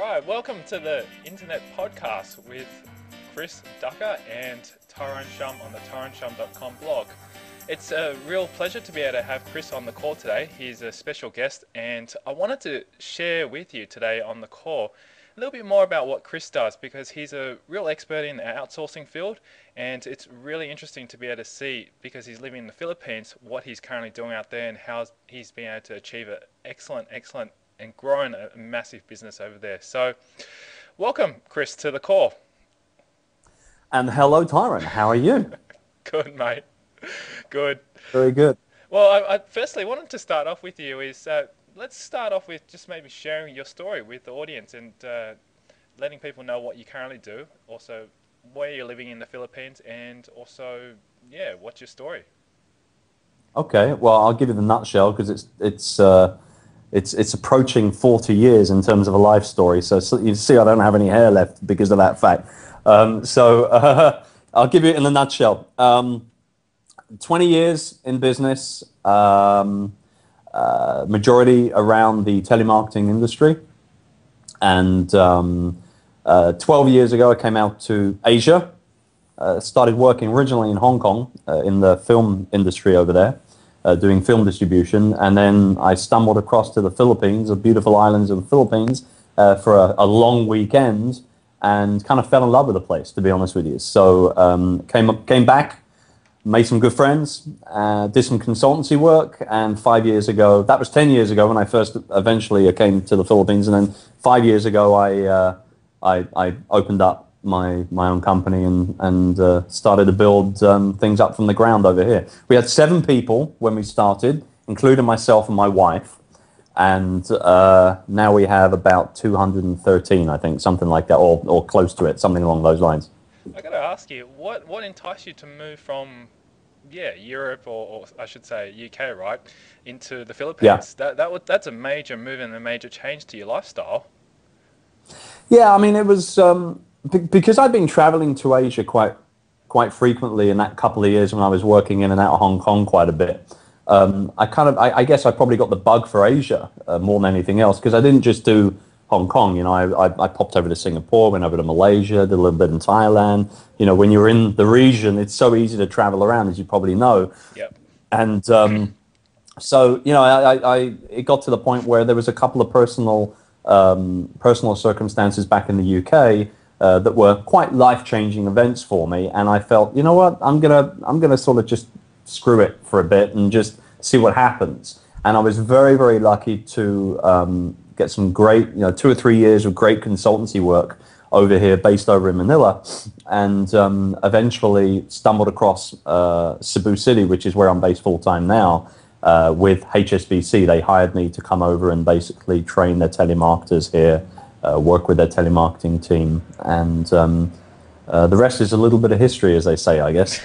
right, welcome to the Internet Podcast with Chris Ducker and Tyrone Shum on the tyroneshum.com blog. It's a real pleasure to be able to have Chris on the call today. He's a special guest, and I wanted to share with you today on the call a little bit more about what Chris does, because he's a real expert in the outsourcing field, and it's really interesting to be able to see, because he's living in the Philippines, what he's currently doing out there and how he's been able to achieve an excellent and growing a massive business over there. So welcome, Chris, to the call. And hello, Tyrone. How are you? Good, mate. Good. Very good. Well, I firstly wanted to start off with you is let's start off with just maybe sharing your story with the audience and letting people know what you currently do, also where you're living in the Philippines, and also, yeah, what's your story? Okay, well, I'll give you the nutshell because it's approaching 40 years in terms of a life story. So you see, I don't have any hair left because of that fact. I'll give you it in a nutshell. 20 years in business, majority around the telemarketing industry. And 12 years ago, I came out to Asia, started working originally in Hong Kong in the film industry over there, doing film distribution. And then I stumbled across to the Philippines, the beautiful islands of the Philippines, for a long weekend and kind of fell in love with the place, to be honest with you. So came back, made some good friends, did some consultancy work, and 5 years ago, that was 10 years ago when I first eventually came to the Philippines, and then 5 years ago I opened up my own company and started to build things up from the ground over here. We had 7 people when we started, including myself and my wife, and now we have about 213, I think, something like that, or close to it, something along those lines. I got to ask you, what enticed you to move from, Europe or I should say UK, right, into the Philippines? Yeah. That's a major move and a major change to your lifestyle. Yeah, I mean, it was because I'd been traveling to Asia quite frequently in that couple of years when I was working in and out of Hong Kong quite a bit. I guess I probably got the bug for Asia more than anything else, because I didn't just do Hong Kong. You know, I popped over to Singapore, went over to Malaysia, did a little bit in Thailand. You know, when you're in the region, it's so easy to travel around, as you probably know. Yep. And so, you know, it got to the point where there was a couple of personal circumstances back in the UK that were quite life-changing events for me, and I felt, you know what, I'm gonna sort of just screw it for a bit and just see what happens. And I was very, very lucky to get some great, 2 or 3 years of great consultancy work over here, based over in Manila, and eventually stumbled across Cebu City, which is where I'm based full-time now, with HSBC. They hired me to come over and basically train their telemarketers here, work with their telemarketing team, and the rest is a little bit of history, as they say, I guess.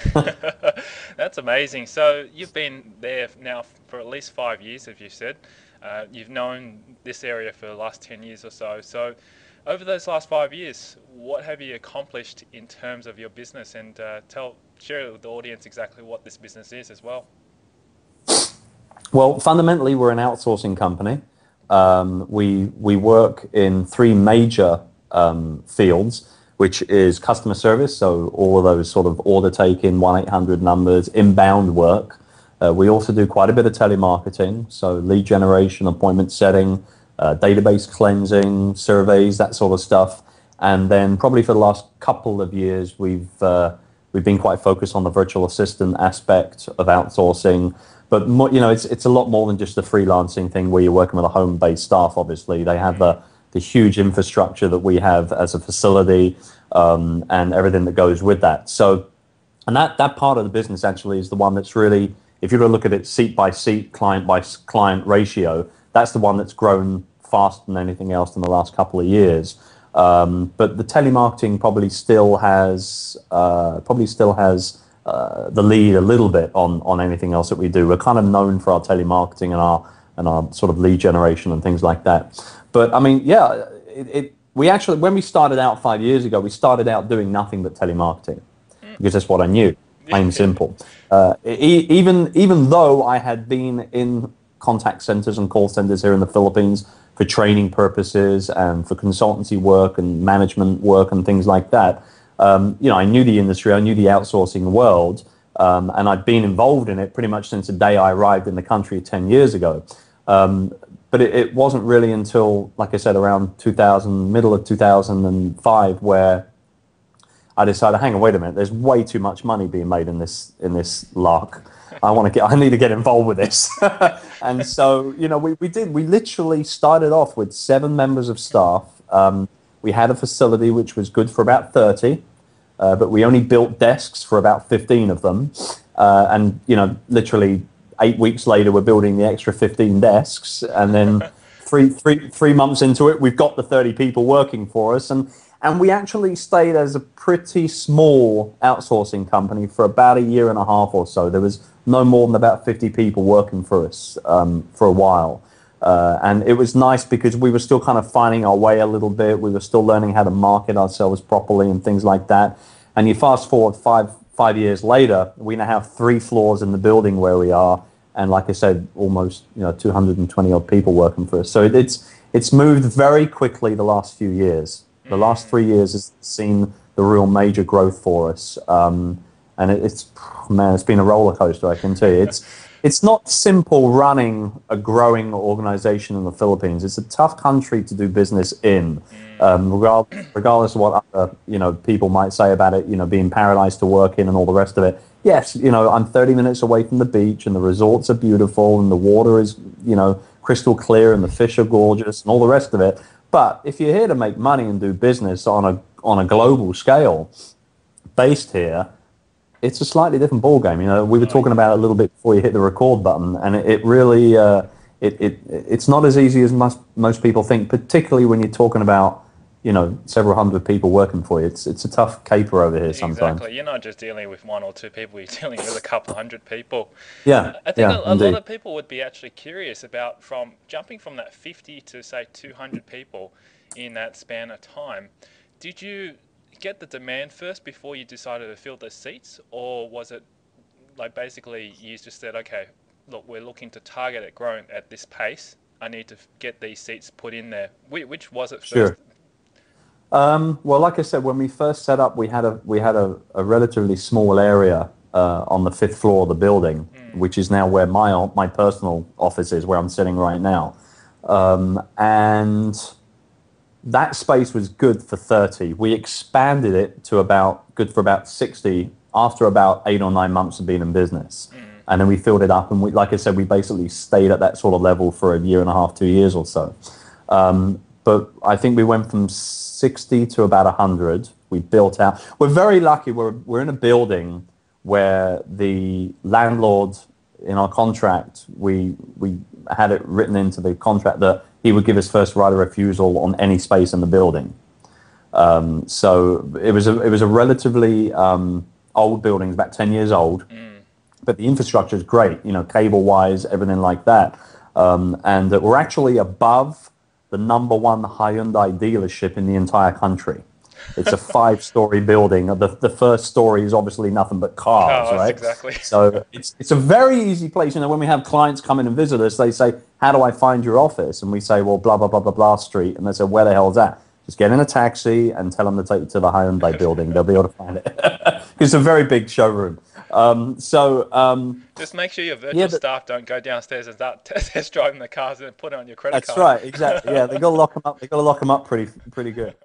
That's amazing. So you've been there now for at least 5 years, as you said. You've known this area for the last 10 years or so. So over those last 5 years, what have you accomplished in terms of your business? And share with the audience exactly what this business is as well. Well, fundamentally, we're an outsourcing company. We work in 3 major fields, which is customer service, so all of those sort of order taking, 1-800 numbers, inbound work. We also do quite a bit of telemarketing, so lead generation, appointment setting, database cleansing, surveys, that sort of stuff. And then probably for the last couple of years, we've been quite focused on the virtual assistant aspect of outsourcing. But it's a lot more than just the freelancing thing where you're working with a home-based staff. Obviously, they have the huge infrastructure that we have as a facility, and everything that goes with that. So, and that part of the business actually is the one that's really, if you were to look at it seat by seat, client by client ratio, that's the one that's grown faster than anything else in the last couple of years. But the telemarketing probably still has the lead a little bit on anything else that we do. We're kind of known for our telemarketing and our sort of lead generation and things like that. But I mean, yeah, we actually, when we started out 5 years ago, we started out doing nothing but telemarketing because that's what I knew, plain and simple. Even though I had been in contact centers and call centers here in the Philippines for training purposes and for consultancy work and management work and things like that. I knew the industry, I knew the outsourcing world, and I'd been involved in it pretty much since the day I arrived in the country 10 years ago. But it wasn't really until, like I said, around middle of 2005, where I decided, hang on, wait a minute, there's way too much money being made in this lark. I need to get involved with this. And so, we literally started off with 7 members of staff. We had a facility which was good for about 30, but we only built desks for about 15 of them. And, literally 8 weeks later, we're building the extra 15 desks. And then three months into it, we've got the 30 people working for us. And we actually stayed as a pretty small outsourcing company for about a year and a half or so. There was no more than about 50 people working for us for a while. And it was nice because we were still kind of finding our way a little bit. We were still learning how to market ourselves properly and things like that. And you fast forward five years later, we now have 3 floors in the building where we are. And like I said, almost 220 odd people working for us. So it's moved very quickly the last few years. The last 3 years has seen the real major growth for us. And it's been a roller coaster, I can tell you. It's not simple running a growing organization in the Philippines. It's a tough country to do business in, regardless of what other people might say about it. Being paradise to work in and all the rest of it. Yes, I'm 30 minutes away from the beach, and the resorts are beautiful, and the water is crystal clear, and the fish are gorgeous, and all the rest of it. But if you're here to make money and do business on a global scale, based here, it's a slightly different ballgame. We were talking about it a little bit before you hit the record button, and it really it's not as easy as most people think, particularly when you're talking about several hundred people working for you. It's a tough caper over here sometimes. Exactly. You're not just dealing with 1 or 2 people, you're dealing with a couple hundred people. Yeah. I think a lot of people would be actually curious about jumping from that 50 to say 200 people in that span of time. Did you get the demand first before you decided to fill the seats, or was it like basically you just said, okay, look, we're looking to target it growing at this pace, I need to get these seats put in there? Which was it first? Sure. Well, like I said, when we first set up, we had a relatively small area on the 5th floor of the building, which is now where my personal office is, where I'm sitting right now. And that space was good for 30. We expanded it to good for about 60 after about 8 or 9 months of being in business. And then we filled it up, and like I said, we basically stayed at that sort of level for a year and a half, 2 years or so. But I think we went from 60 to about 100. We built out. We're very lucky. We're in a building where the landlord, in our contract, we had it written into the contract that he would give us first right of refusal on any space in the building. So it was a relatively old building, about 10 years old, but the infrastructure is great. Cable wise, everything like that, and we're actually above the #1 Hyundai dealership in the entire country. It's a 5-story building. The first story is obviously nothing but cars, right? Exactly. So it's a very easy place. When we have clients come in and visit us, they say, how do I find your office? And we say, well, blah, blah, blah, blah, blah street. And they say, where the hell is that? Just get in a taxi and tell them to take you to the Hyundai building. They'll be able to find it. It's a very big showroom. Just make sure your virtual staff don't go downstairs and start test driving the cars and put it on your credit card. That's right, exactly. Yeah, they got to lock them up. They got to lock them up pretty good.